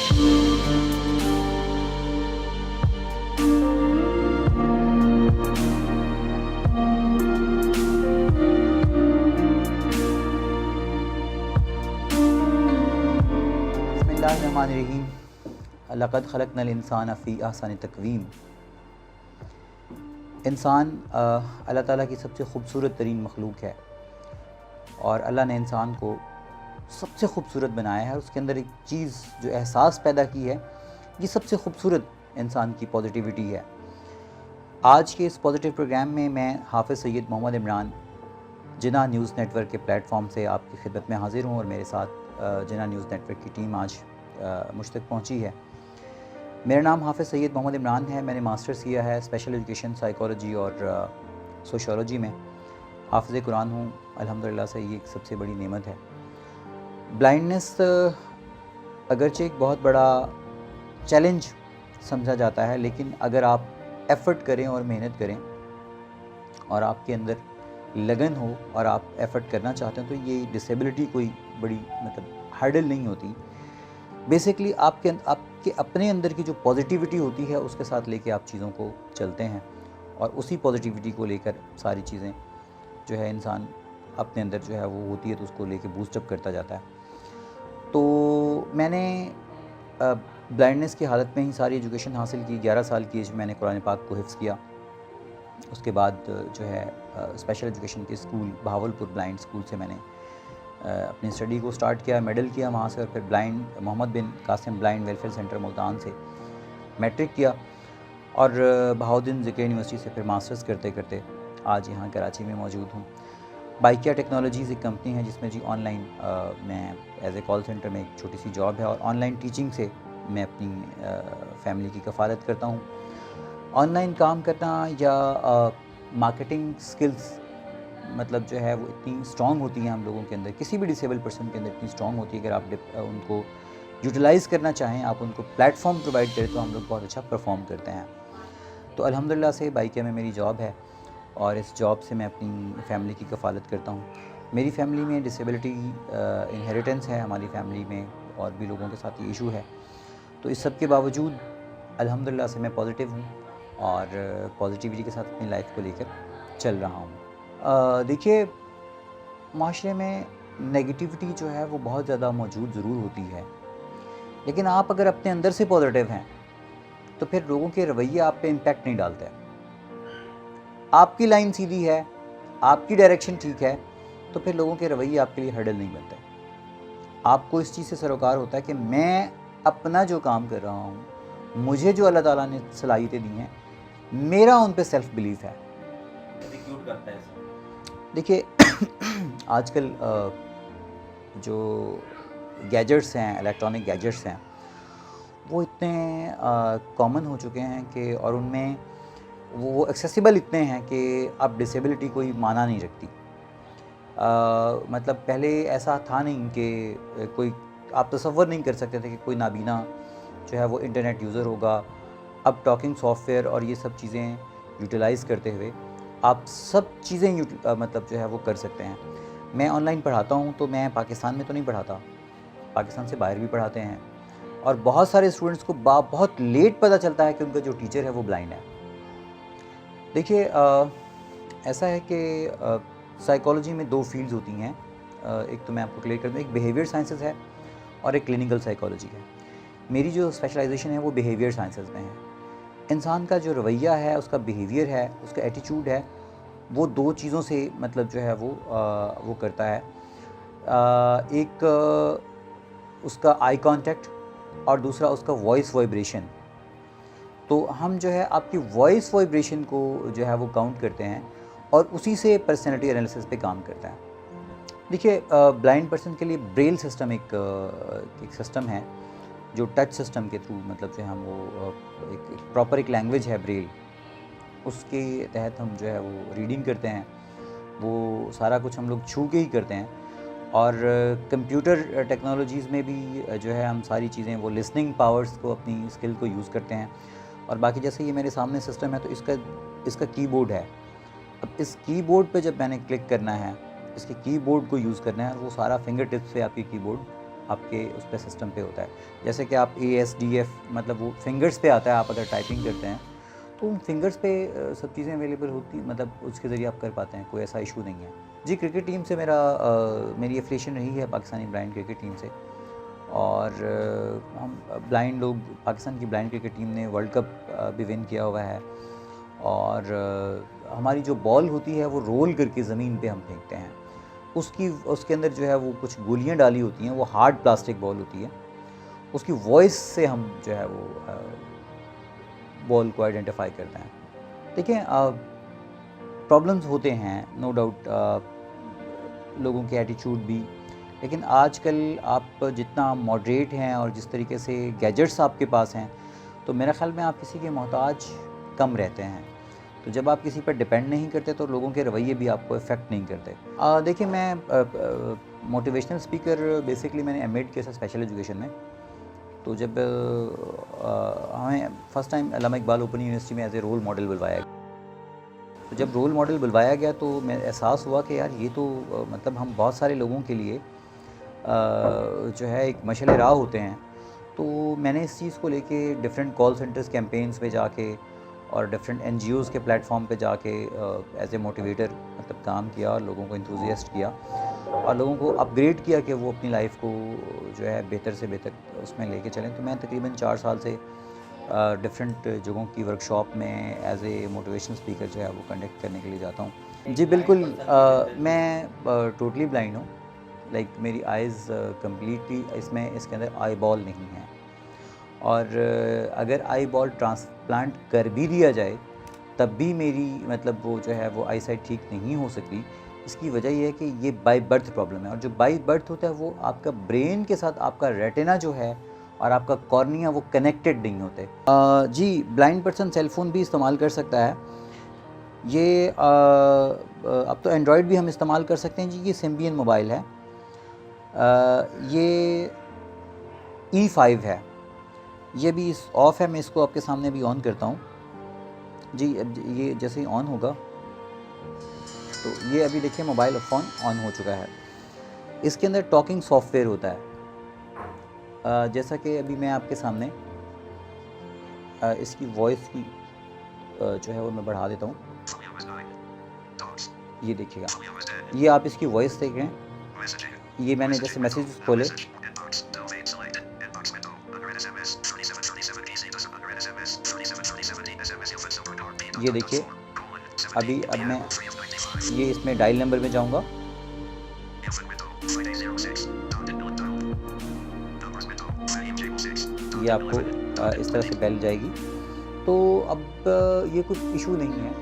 बिस्मिल्लाहिर्रहमानिर्रहीम। लक़द ख़लक़नल इंसान फ़ी अहसन तक़वीम। इंसान अल्लाह ताला की सबसे ख़ूबसूरत तरीन मखलूक है और अल्लाह ने इंसान को सबसे ख़ूबसूरत बनाया है। उसके अंदर एक चीज़ जो एहसास पैदा की है, ये सबसे ख़ूबसूरत इंसान की पॉजिटिविटी है। आज के इस पॉजिटिव प्रोग्राम में मैं हाफ़िज़ सैयद मोहम्मद इमरान जिना न्यूज़ नेटवर्क के प्लेटफॉर्म से आपकी खिदमत में हाज़िर हूँ और मेरे साथ जिना न्यूज़ नेटवर्क की टीम आज मुझ तक पहुँची है। मेरा नाम हाफ़िज़ सैयद मोहम्मद इमरान है। मैंने मास्टर्स किया है स्पेशल एजुकेशन साइकोलॉजी और सोशियोलॉजी में। हाफ़िज़ कुरान हूँ अल्हम्दुलिल्लाह से, ये एक सबसे बड़ी नेमत है। ब्लाइंडनेस अगरचे एक बहुत बड़ा चैलेंज समझा जाता है, लेकिन अगर आप एफ़र्ट करें और मेहनत करें और आपके अंदर लगन हो और आप एफ़र्ट करना चाहते हैं तो ये डिसेबिलिटी कोई बड़ी हर्डल नहीं होती। बेसिकली आपके अपने अंदर की जो पॉजिटिविटी होती है उसके साथ लेके आप चीज़ों को चलते हैं और उसी पॉजिटिविटी को लेकर सारी चीज़ें जो है इंसान अपने अंदर जो है वो होती है तो उसको लेके बूस्टअप करता जाता है। तो मैंने ब्लाइंडनेस की हालत में ही सारी एजुकेशन हासिल की। 11 साल की एज में मैंने कुरान पाक को हिफ्ज़ किया। उसके बाद जो है स्पेशल एजुकेशन के स्कूल बहावलपुर ब्लाइंड स्कूल से मैंने अपनी स्टडी को स्टार्ट किया, मेडल किया वहाँ से, और फिर blind Mohammad bin Qasim blind welfare centre Multan से मैट्रिक किया और बहाउद्दीन ज़िक्र यूनिवर्सिटी से फिर मास्टर्स करते करते आज यहाँ कराची में मौजूद हूँ। बाइकिया टेक्नोलॉजीज़ एक कंपनी है जिसमें जी ऑनलाइन मैं एज ए कॉल सेंटर में एक छोटी सी जॉब है और ऑनलाइन टीचिंग से मैं अपनी फैमिली की कफ़ालत करता हूँ। ऑनलाइन काम करना या मार्केटिंग स्किल्स मतलब जो है वो इतनी स्ट्रॉन्ग होती है हम लोगों के अंदर, किसी भी डिसेबल पर्सन के अंदर इतनी स्ट्रॉन्ग होती है। अगर आप उनको यूटिलाइज़ करना चाहें, आप उनको प्लेटफॉर्म प्रोवाइड करें तो हम लोग बहुत अच्छा परफॉर्म करते हैं। तो अल्हम्दुलिल्लाह से बाइकिया में मेरी जॉब है और इस जॉब से मैं अपनी फैमिली की कफ़ालत करता हूँ। मेरी फैमिली में डिसेबिलिटी इनहेरिटेंस है, हमारी फैमिली में और भी लोगों के साथ ये इशू है। तो इस सब के बावजूद अल्हम्दुलिल्लाह से मैं पॉजिटिव हूँ और पॉजिटिविटी के साथ अपनी लाइफ को लेकर चल रहा हूँ। देखिए, माशरे में नेगेटिविटी जो है वो बहुत ज़्यादा मौजूद ज़रूर होती है, लेकिन आप अगर अपने अंदर से पॉजिटिव हैं तो फिर लोगों के रवैये आप पे इम्पैक्ट नहीं डालते। आपकी लाइन सीधी है, आपकी डायरेक्शन ठीक है, तो फिर लोगों के रवैये आपके लिए हर्डल नहीं बनते। आपको इस चीज़ से सरोकार होता है कि मैं अपना जो काम कर रहा हूँ, मुझे जो अल्लाह ताला ने सलाहियतें दी हैं, मेरा उन पे सेल्फ बिलीफ है। एग्जीक्यूट करता है। देखिए आजकल जो गैजेट्स हैं, इलेक्ट्रॉनिक गैजेट्स हैं, वो इतने कॉमन हो चुके हैं कि और उनमें वो एक्सेसिबल इतने हैं कि अब डिसेबिलिटी कोई माना नहीं रखती। मतलब पहले ऐसा था नहीं कि कोई आप तसव्वुर नहीं कर सकते थे कि कोई नाबीना जो है वो इंटरनेट यूज़र होगा। अब टॉकिंग सॉफ्टवेयर और ये सब चीज़ें यूटिलाइज़ करते हुए आप सब चीज़ें मतलब जो है वो कर सकते हैं। मैं ऑनलाइन पढ़ाता हूँ तो मैं पाकिस्तान में तो नहीं पढ़ाता, पाकिस्तान से बाहर भी पढ़ाते हैं और बहुत सारे स्टूडेंट्स को बहुत लेट पता चलता है कि उनका जो टीचर है वो ब्लाइंड है। देखिए ऐसा है कि साइकोलॉजी में 2 फील्ड्स होती हैं। एक तो मैं आपको क्लियर कर दूँ, एक बिहेवियर साइंसेज़ है और एक क्लिनिकल साइकोलॉजी है। मेरी जो स्पेशलाइजेशन है वो बिहेवियर साइंसेज़ में है। इंसान का जो रवैया है, उसका बिहेवियर है, उसका एटीट्यूड है, वो 2 चीज़ों से मतलब जो है वो करता है। एक उसका आई कांटेक्ट और दूसरा उसका वॉइस वाइब्रेशन। तो हम जो है आपकी वॉइस वाइब्रेशन को जो है वो काउंट करते हैं और उसी से पर्सनैलिटी एनालिसिस पे काम करता है। देखिए ब्लाइंड पर्सन के लिए ब्रेल सिस्टम एक सिस्टम है जो टच सिस्टम के थ्रू मतलब जो हम वो एक प्रॉपर एक लैंग्वेज है ब्रेल, उसके तहत हम जो है वो रीडिंग करते हैं। वो सारा कुछ हम लोग छू के ही करते हैं और कंप्यूटर टेक्नोलॉजीज़ में भी जो है हम सारी चीज़ें वो लिसनिंग पावर्स को अपनी स्किल को यूज़ करते हैं। और बाकी जैसे ये मेरे सामने सिस्टम है तो इसका कीबोर्ड है। अब इस कीबोर्ड पे जब मैंने क्लिक करना है, इसके कीबोर्ड को यूज़ करना है, वो सारा फिंगर टिप्स से आपकी कीबोर्ड آپ کے اس پہ سسٹم پہ ہوتا ہے. جیسے کہ آپ ASDF مطلب وہ فنگرز پہ آتا ہے, آپ اگر ٹائپنگ کرتے ہیں تو ان فنگرز پہ سب چیزیں اویلیبل ہوتی, مطلب اس کے ذریعے آپ کر پاتے ہیں, کوئی ایسا ایشو نہیں ہے. جی کرکٹ ٹیم سے میری افیلیشن رہی ہے پاکستانی بلائنڈ کرکٹ ٹیم سے, اور ہم بلائنڈ لوگ, پاکستان کی بلائنڈ کرکٹ ٹیم نے ورلڈ کپ بھی ون کیا ہوا ہے, اور ہماری جو بال ہوتی ہے وہ رول کر کے زمین پہ ہم پھینکتے ہیں. اس کے اندر جو ہے وہ کچھ گولیاں ڈالی ہوتی ہیں, وہ ہارڈ پلاسٹک بال ہوتی ہے, اس کی وائس سے ہم جو ہے وہ بال کو آئیڈینٹیفائی کرتے ہیں. دیکھیں پرابلمز ہوتے ہیں نو ڈاؤٹ, لوگوں کے ایٹیچیوڈ بھی, لیکن آج کل آپ جتنا ماڈریٹ ہیں اور جس طریقے سے گیجٹس آپ کے پاس ہیں, تو میرا خیال میں آپ کسی کے محتاج کم رہتے ہیں. تو جب آپ کسی پر ڈپینڈ نہیں کرتے تو لوگوں کے رویے بھی آپ کو افیکٹ نہیں کرتے. دیکھیں میں موٹیویشنل اسپیکر بیسکلی میں نے M.Ed کیا تھا اسپیشل ایجوکیشن میں. تو جب ہمیں فرسٹ ٹائم علامہ اقبال اوپن یونیورسٹی میں ایز اے رول ماڈل بلوایا گیا, تو جب رول ماڈل بلوایا گیا تو میں احساس ہوا کہ یار یہ تو مطلب ہم بہت سارے لوگوں کے لیے جو ہے ایک مشعل راہ ہوتے ہیں. تو میں نے اس چیز کو لے کے ڈفرینٹ کال سینٹرز کیمپینز پہ جا کے اور ڈفرینٹ NGOs کے پلیٹ فارم پہ جا کے ایز اے موٹیویٹر مطلب کام کیا, اور لوگوں کو انتھوزیسٹ کیا, اور لوگوں کو اپ گریڈ کیا کہ وہ اپنی لائف کو جو ہے بہتر سے بہتر اس میں لے کے چلیں. تو میں تقریباً 4 سال سے ڈفرینٹ جگہوں کی ورکشاپ میں ایز اے موٹیویشن اسپیکر جو ہے وہ کنڈکٹ کرنے کے لیے جاتا ہوں. جی بالکل, میں ٹوٹلی بلائنڈ ہوں, لائک میری آئیز کمپلیٹلی اس کے اندر آئی بال نہیں ہے, اور اگر آئی بال ٹرانسپلانٹ کر بھی دیا جائے تب بھی میری مطلب وہ جو ہے وہ آئی سائٹ ٹھیک نہیں ہو سکتی. اس کی وجہ یہ ہے کہ یہ بائی برتھ پرابلم ہے, اور جو بائی برتھ ہوتا ہے وہ آپ کا برین کے ساتھ آپ کا ریٹنا جو ہے اور آپ کا کارنیا وہ کنیکٹڈ نہیں ہوتے. جی بلائنڈ پرسن سیل فون بھی استعمال کر سکتا ہے. یہ اب تو اینڈرائڈ بھی ہم استعمال کر سکتے ہیں. جی یہ سمبین موبائل ہے, یہ E5 ہے, یہ بھی آف ہے. میں اس کو آپ کے سامنے بھی آن کرتا ہوں. جی یہ جیسے ہی آن ہوگا تو یہ ابھی دیکھیں موبائل فون آن ہو چکا ہے. اس کے اندر ٹاکنگ سافٹ ویئر ہوتا ہے, جیسا کہ ابھی میں آپ کے سامنے اس کی وائس کی جو ہے وہ میں بڑھا دیتا ہوں. یہ دیکھیے گا, یہ آپ اس کی وائس دیکھ رہے ہیں. یہ میں نے جیسے میسیج کھولے, یہ دیکھیے ابھی اب میں یہ اس میں ڈائل نمبر میں جاؤں گا, یہ آپ کو اس طرح سے بیل جائے گی. تو اب یہ کچھ ایشو نہیں ہے.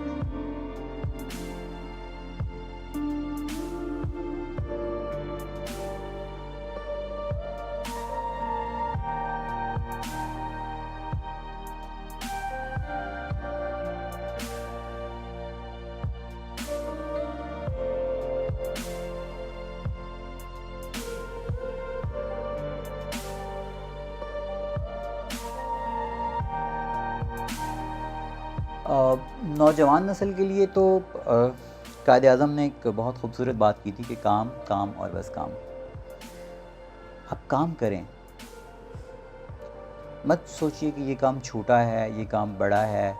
نوجوان نسل کے لیے تو قائد اعظم نے ایک بہت خوبصورت بات کی تھی کہ کام کام اور بس کام. آپ کام کریں, مت سوچئے کہ یہ کام چھوٹا ہے, یہ کام بڑا ہے,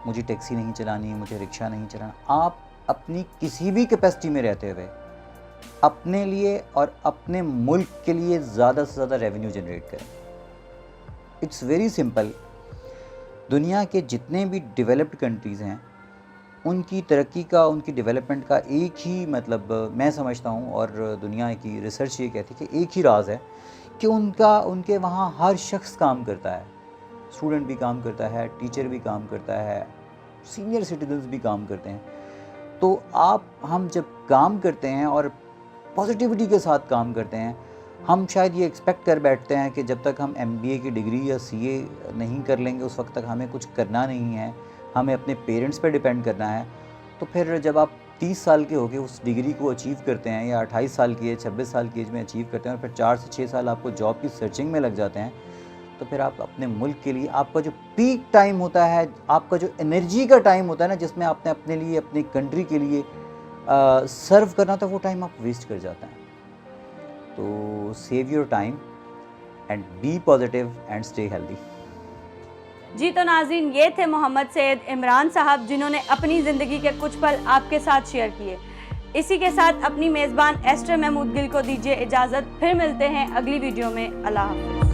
مجھے ٹیکسی نہیں چلانی, مجھے رکشہ نہیں چلانا. آپ اپنی کسی بھی کیپیسٹی میں رہتے ہوئے اپنے لیے اور اپنے ملک کے لیے زیادہ سے زیادہ ریونیو جنریٹ کریں. It's very simple. دنیا کے جتنے بھی ڈیولپڈ کنٹریز ہیں ان کی ترقی کا, ان کی ڈیولپمنٹ کا ایک ہی مطلب میں سمجھتا ہوں, اور دنیا کی ریسرچ یہ کہتی ہے کہ ایک ہی راز ہے کہ ان کے وہاں ہر شخص کام کرتا ہے. اسٹوڈنٹ بھی کام کرتا ہے, ٹیچر بھی کام کرتا ہے, سینئر سٹیزنز بھی کام کرتے ہیں. تو ہم جب کام کرتے ہیں اور پازیٹیوٹی کے ساتھ کام کرتے ہیں, ہم شاید یہ ایکسپیکٹ کر بیٹھتے ہیں کہ جب تک ہم MBA کی ڈگری یا CA نہیں کر لیں گے اس وقت تک ہمیں کچھ کرنا نہیں ہے, ہمیں اپنے پیرنٹس پہ ڈیپینڈ کرنا ہے. تو پھر جب آپ 30 سال کے ہو کے اس ڈگری کو اچیو کرتے ہیں, یا 28 سال کی ایج 26 سال کی ایج میں اچیو کرتے ہیں, اور پھر 4 سے 6 سال آپ کو جاب کی سرچنگ میں لگ جاتے ہیں, تو پھر آپ اپنے ملک کے لیے آپ کا جو پیک ٹائم ہوتا ہے, آپ کا جو انرجی کا ٹائم ہوتا ہے نا, جس میں آپ نے اپنے لیے اپنی کنٹری کے لیے سرو کرنا تھا, وہ ٹائم آپ ویسٹ کر جاتے ہیں. تو save your time. and be positive and stay healthy. جی تو ناظرین، یہ تھے محمد سید عمران صاحب، جنہوں نے اپنی زندگی کے کچھ پل آپ کے ساتھ شیئر کیے۔ اسی کے ساتھ اپنی میزبان ایسٹر محمود گل کو دیجیے اجازت، پھر ملتے ہیں اگلی ویڈیو میں۔ اللہ حافظ۔